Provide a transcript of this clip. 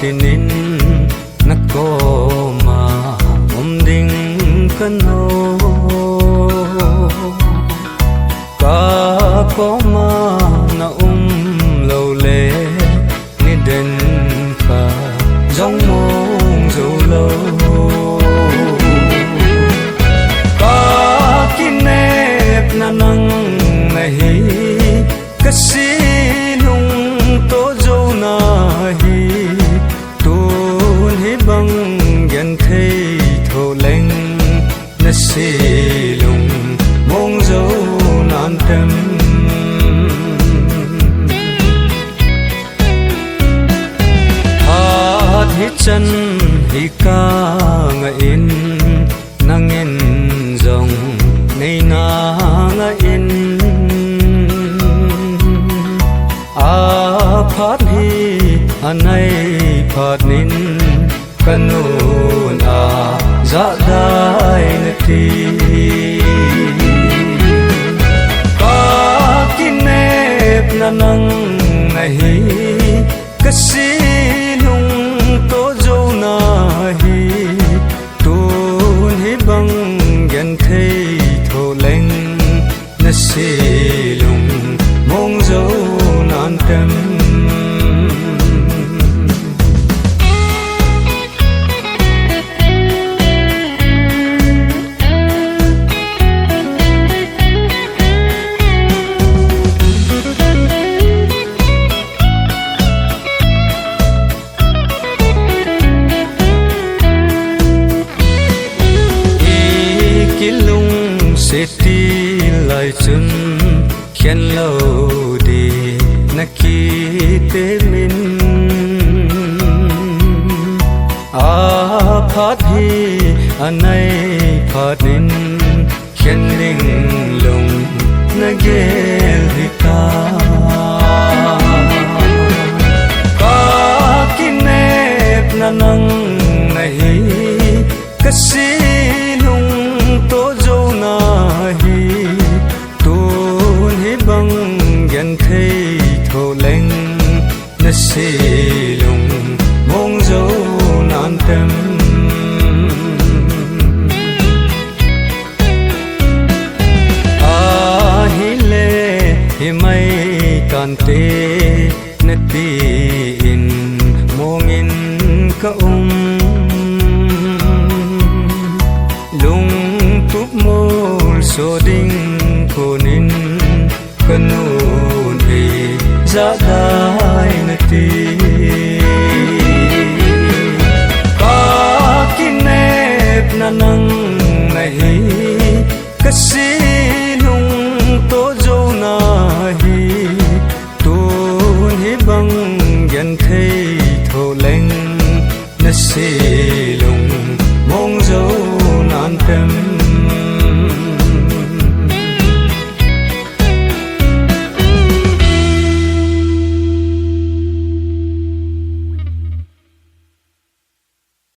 tinin nakoma umding kano ka koma na lâu lệ ni den ka giống mong dấu lâu ka kinep na nang nahi kasi nung to dấu nahi tun hi bang gen thei tho leng na silung mong dấu nan tem hi chân hi ca nga in nangin dòng nei na nga in a phat hi anai phat nin kanun a za dai na ti ka kinep na nang nahi kasi to dấu nahi tun hi bang gen thei tho leng na silung mong dấu nan tem se ti lai chun khen lâu đi na ki te min a phat hi anai phat nin khen ling lung na gel hi ta ka kinep na nang nahi kasi to dấu nahi tun hi bang gen thei tho leng na silung mong dấu nan tem a hi le hi mai kan te na ti in mong in ka so ding konin kanun hi za dai na ti ka kinep na nang